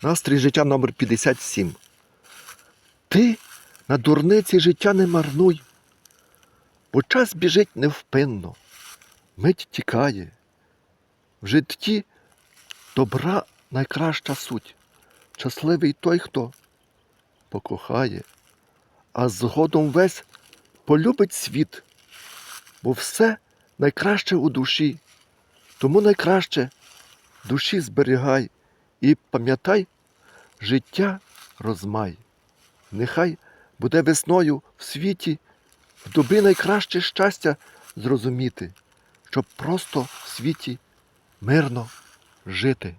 Настрій життя номер 57. Ти на дурниці життя не марнуй, бо час біжить невпинно, мить тікає. В житті добра найкраща суть. Щасливий той, хто покохає, а згодом весь полюбить світ, бо все найкраще у душі. Тому найкраще душі зберігай і пам'ятай, життя розмай. Нехай буде весною в світі, в доби найкраще щастя зрозуміти, щоб просто в світі мирно жити.